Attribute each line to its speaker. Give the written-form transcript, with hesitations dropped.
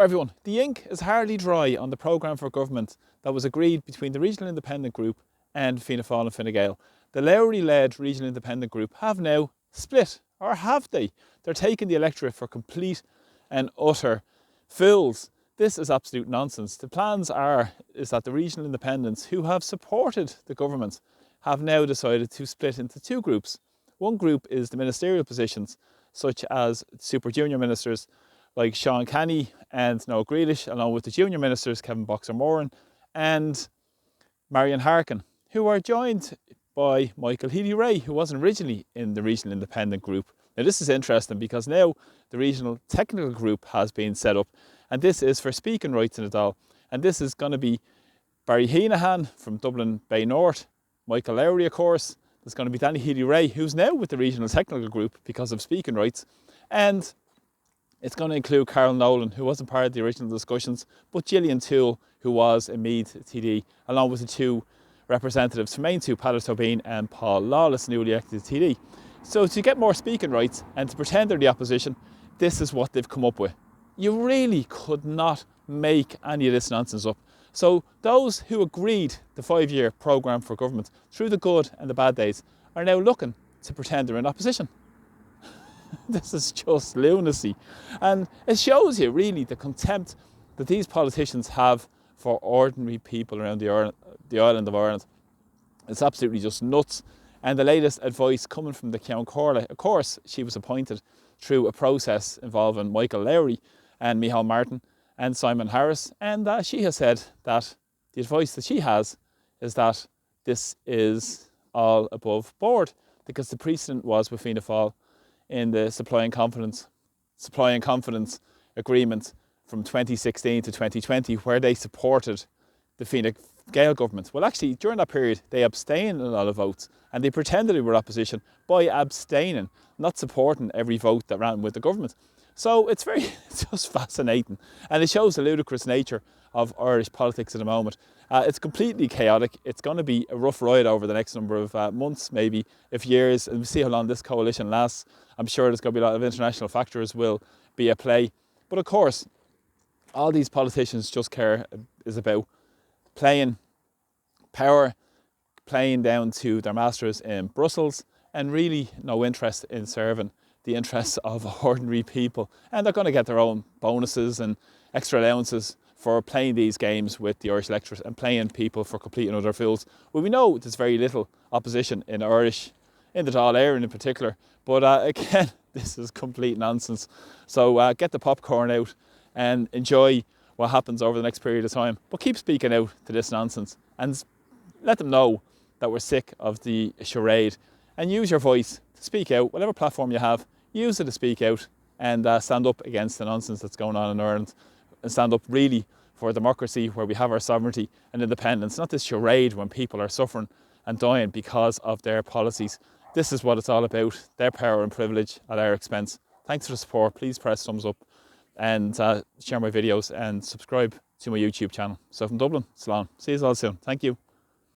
Speaker 1: Everyone, the ink is hardly dry on the programme for government that was agreed between the Regional Independent Group and Fianna Fáil and Fine Gael. The Lowry-led Regional Independent Group have now split, or have they? They're taking the electorate for complete and utter fools. This is absolute nonsense. The plans is that the Regional Independents who have supported the government have now decided to split into two groups. One group is the ministerial positions, such as Super Junior ministers like Sean Kenny and Noel Grealish, along with the junior ministers Kevin Boxer-Moran and Marion Harkin, who are joined by Michael Healy-Rae, who wasn't originally in the Regional Independent Group. Now this is interesting because now the Regional Technical Group has been set up, and this is for speaking rights in the Dáil. And this is going to be Barry Heenahan from Dublin Bay North, Michael Lowry, of course. There's going to be Danny Healy-Rae, who's now with the Regional Technical Group because of speaking rights. And it's going to include Carol Nolan, who wasn't part of the original discussions, but Gillian Toole, who was a Meath TD, along with the two representatives from Main 2, Paddy Tobin and Paul Lawless, newly elected TD. So to get more speaking rights and to pretend they're the opposition, this is what they've come up with. You really could not make any of this nonsense up. So those who agreed the 5-year programme for government through the good and the bad days are now looking to pretend they're in opposition. This is just lunacy. And it shows you really the contempt that these politicians have for ordinary people around the island of Ireland. It's absolutely just nuts. And the latest advice coming from the Ceann Comhairle, of course, she was appointed through a process involving Michael Lowry and Micheál Martin and Simon Harris. And she has said that the advice that she has is that this is all above board, because the precedent was with Fianna Fáil in the supply and confidence agreement from 2016 to 2020, where they supported the Fine Gael government. Well, actually, during that period, they abstained in a lot of votes, and they pretended they were opposition by abstaining, not supporting every vote that ran with the government. So it's just fascinating, and it shows the ludicrous nature of Irish politics at the moment. It's completely chaotic. It's going to be a rough ride over the next number of months, maybe if years, and we'll see how long this coalition lasts. I'm sure there's going to be a lot of international factors will be at play. But of course, all these politicians just care is about playing power, playing down to their masters in Brussels, and really no interest in serving the interests of ordinary people. And they're going to get their own bonuses and extra allowances for playing these games with the Irish electorate and playing people for complete and utter fools. Well, we know there's very little opposition in the Dáil Éireann in particular, but again, this is complete nonsense. So get the popcorn out and enjoy what happens over the next period of time. But keep speaking out to this nonsense and let them know that we're sick of the charade, and use your voice to speak out. Whatever platform you have, use it to speak out and stand up against the nonsense that's going on in Ireland, and stand up really for democracy, where we have our sovereignty and independence, not this charade when people are suffering and dying because of their policies. This is what it's all about, their power and privilege at our expense. Thanks for the support. Please press thumbs up and share my videos and subscribe to my YouTube channel. So from Dublin, Slán. See you all soon. Thank you.